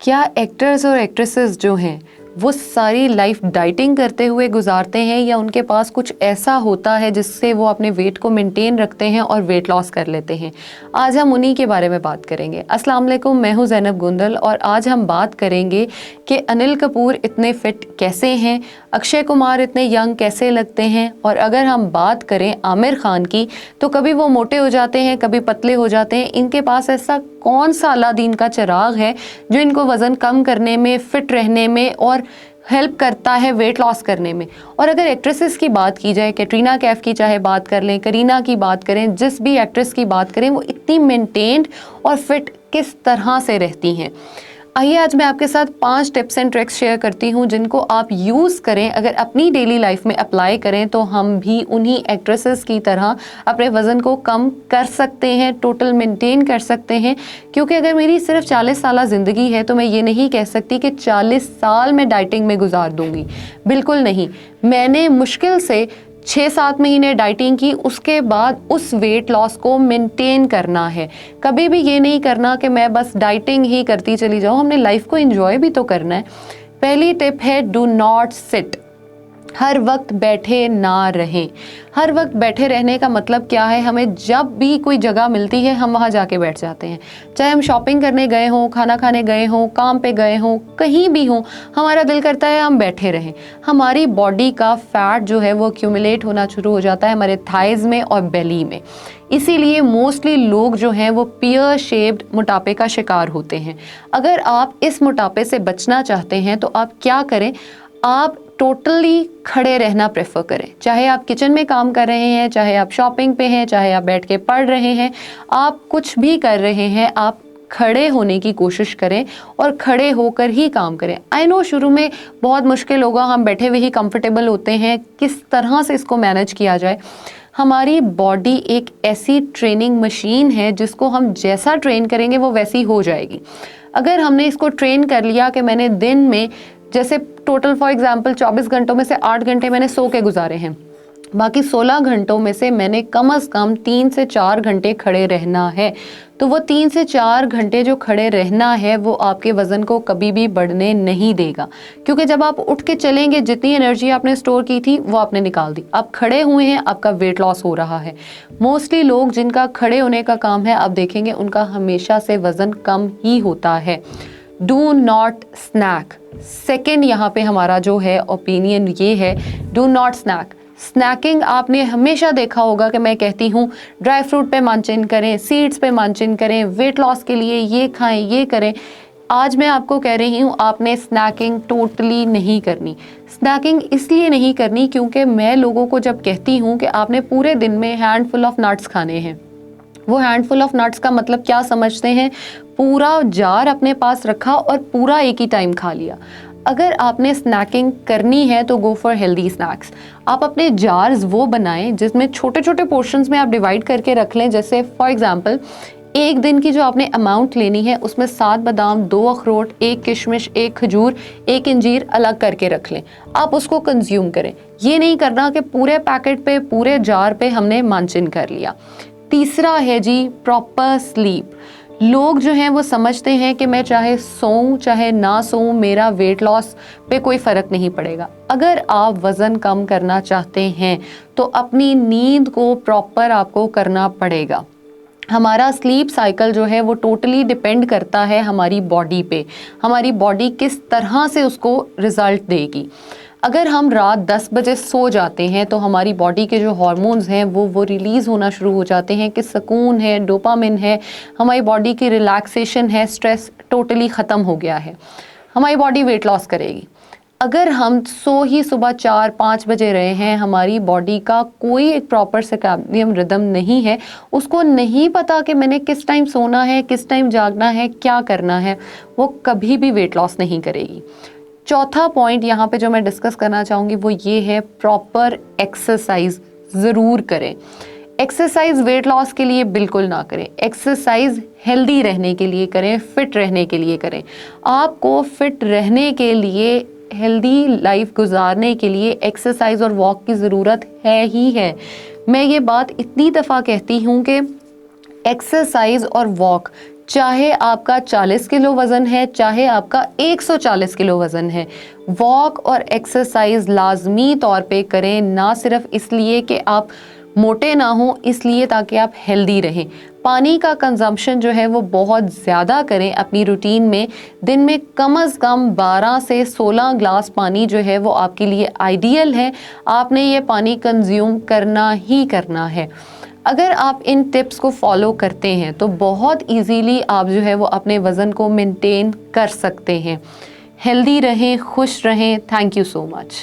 क्या एक्टर्स और एक्ट्रेसेस जो हैं वो सारी लाइफ डाइटिंग करते हुए गुजारते हैं या उनके पास कुछ ऐसा होता है जिससे वो अपने वेट को मेंटेन रखते हैं और वेट लॉस कर लेते हैं? आज हम उन्हीं के बारे में बात करेंगे। अस्सलाम वालेकुम, मैं हूं ज़ैनब गुंदल और आज हम बात करेंगे कि अनिल कपूर इतने फिट कैसे हैं, अक्षय कुमार इतने यंग कैसे लगते हैं, और अगर हम बात करें आमिर खान की तो कभी वो मोटे हो जाते हैं, कभी पतले हो जाते हैं। इनके पास ऐसा कौन सा अलादीन का चिराग है जो इनको वज़न कम करने में, फिट रहने में और हेल्प करता है वेट लॉस करने में? और अगर एक्ट्रेसेस की बात की जाए, कैटरीना कैफ की चाहे बात कर लें, करीना की बात करें, जिस भी एक्ट्रेस की बात करें, वो इतनी मेंटेन्ड और फिट किस तरह से रहती हैं। आइए आज मैं आपके साथ 5 टिप्स एंड ट्रिक्स शेयर करती हूँ जिनको आप यूज़ करें, अगर अपनी डेली लाइफ में अप्लाई करें तो हम भी उन्हीं एक्ट्रेसेस की तरह अपने वज़न को कम कर सकते हैं, टोटल मेंटेन कर सकते हैं। क्योंकि अगर मेरी सिर्फ 40 साल ज़िंदगी है तो मैं ये नहीं कह सकती कि 40 साल मैं डाइटिंग में गुजार दूँगी, बिल्कुल नहीं। मैंने मुश्किल से 6-7 महीने डाइटिंग की, उसके बाद उस वेट लॉस को मेंटेन करना है। कभी भी ये नहीं करना कि मैं बस डाइटिंग ही करती चली जाऊँ, हमने लाइफ को एंजॉय भी तो करना है। पहली टिप है, डू नॉट सिट। हर वक्त बैठे ना रहें। हर वक्त बैठे रहने का मतलब क्या है? हमें जब भी कोई जगह मिलती है हम वहाँ जाके बैठ जाते हैं। चाहे हम शॉपिंग करने गए हों, खाना खाने गए हों, काम पे गए हों, कहीं भी हों, हमारा दिल करता है हम बैठे रहें। हमारी बॉडी का फैट जो है वो एक्यूमुलेट होना शुरू हो जाता है हमारे थाइज़ में और बेली में। इसीलिए मोस्टली लोग जो हैं वो पियर शेप्ड मोटापे का शिकार होते हैं। अगर आप इस मोटापे से बचना चाहते हैं तो आप क्या करें? आप टोटली खड़े रहना प्रेफर करें। चाहे आप किचन में काम कर रहे हैं, चाहे आप शॉपिंग पे हैं, चाहे आप बैठ के पढ़ रहे हैं, आप कुछ भी कर रहे हैं, आप खड़े होने की कोशिश करें और खड़े होकर ही काम करें। आई नो शुरू में बहुत मुश्किल होगा, हम बैठे हुए ही कंफर्टेबल होते हैं, किस तरह से इसको मैनेज किया जाए। हमारी बॉडी एक ऐसी ट्रेनिंग मशीन है जिसको हम जैसा ट्रेन करेंगे वो वैसी हो जाएगी। अगर हमने इसको ट्रेन कर लिया कि मैंने दिन में जैसे टोटल फॉर एग्जांपल 24 घंटों में से 8 घंटे मैंने सो के गुजारे हैं, बाकी 16 घंटों में से मैंने कम से कम 3 से 4 घंटे खड़े रहना है, तो वो 3 से 4 घंटे जो खड़े रहना है वो आपके वज़न को कभी भी बढ़ने नहीं देगा। क्योंकि जब आप उठ के चलेंगे, जितनी एनर्जी आपने स्टोर की थी वो आपने निकाल दी। आप खड़े हुए हैं, आपका वेट लॉस हो रहा है। मोस्टली लोग जिनका खड़े होने का काम है, आप देखेंगे उनका हमेशा से वज़न कम ही होता है। Do not snack. सेकेंड यहाँ पे हमारा जो है ओपिनियन ये है, डू नॉट स्नैक। स्नैकिंग आपने हमेशा देखा होगा कि मैं कहती हूँ ड्राई फ्रूट पे मांचन करें, सीड्स पे मांचन करें, वेट लॉस के लिए ये खाएं, ये करें। आज मैं आपको कह रही हूँ आपने स्नैकिंग टोटली नहीं करनी। स्नैकिंग इसलिए नहीं करनी क्योंकि मैं लोगों को जब कहती हूँ कि आपने पूरे दिन में हैंडफुल ऑफ नट्स खाने हैं, वो हैंडफुल ऑफ नट्स का मतलब क्या समझते हैं? पूरा जार अपने पास रखा और पूरा एक ही टाइम खा लिया। अगर आपने स्नैकिंग करनी है तो गो फॉर हेल्दी स्नैक्स। आप अपने जार्स वो बनाएं जिसमें छोटे छोटे पोर्शंस में आप डिवाइड करके रख लें। जैसे फॉर एग्जांपल एक दिन की जो आपने अमाउंट लेनी है उसमें 7 बादाम, 2 अखरोट, 1 किशमिश, 1 खजूर, 1 इंजीर अलग करके रख लें। आप उसको कंज्यूम करें। ये नहीं करना कि पूरे पैकेट पे, पूरे जार पे हमने मांचन कर लिया। तीसरा है जी प्रॉपर स्लीप। लोग जो हैं वो समझते हैं कि मैं चाहे सोऊं चाहे ना सोऊं मेरा वेट लॉस पे कोई फ़र्क नहीं पड़ेगा। अगर आप वज़न कम करना चाहते हैं तो अपनी नींद को प्रॉपर आपको करना पड़ेगा। हमारा स्लीप साइकिल जो है वो टोटली डिपेंड करता है हमारी बॉडी पे, हमारी बॉडी किस तरह से उसको रिज़ल्ट देगी। अगर हम रात 10 बजे सो जाते हैं तो हमारी बॉडी के जो हार्मोन्स हैं वो रिलीज़ होना शुरू हो जाते हैं कि सुकून है, डोपामिन है, हमारी बॉडी की रिलैक्सेशन है, स्ट्रेस टोटली ख़त्म हो गया है, हमारी बॉडी वेट लॉस करेगी। अगर हम सो ही सुबह 4-5 बजे रहे हैं, हमारी बॉडी का कोई एक प्रॉपर सर्कैडियन रिदम नहीं है, उसको नहीं पता कि मैंने किस टाइम सोना है, किस टाइम जागना है, क्या करना है, वो कभी भी वेट लॉस नहीं करेगी। चौथा पॉइंट यहाँ पे जो मैं डिस्कस करना चाहूँगी वो ये है, प्रॉपर एक्सरसाइज ज़रूर करें। एक्सरसाइज वेट लॉस के लिए बिल्कुल ना करें, एक्सरसाइज हेल्दी रहने के लिए करें, फिट रहने के लिए करें। आपको फिट रहने के लिए, हेल्दी लाइफ गुजारने के लिए एक्सरसाइज और वॉक की ज़रूरत है ही है। मैं ये बात इतनी दफ़ा कहती हूँ कि एक्सरसाइज और वॉक चाहे आपका 40 किलो वज़न है, चाहे आपका 140 किलो वज़न है, वॉक और एक्सरसाइज लाजमी तौर पे करें, ना सिर्फ इसलिए कि आप मोटे ना हो, इसलिए ताकि आप हेल्दी रहें। पानी का कंजम्पशन जो है वो बहुत ज़्यादा करें अपनी रूटीन में। दिन में कम से कम 12 से 16 ग्लास पानी जो है वो आपके लिए आइडियल है। आपने ये पानी कंज्यूम करना ही करना है। अगर आप इन टिप्स को फॉलो करते हैं तो बहुत इजीली आप जो है वो अपने वज़न को मेंटेन कर सकते हैं। हेल्दी रहें, खुश रहें। Thank you so much.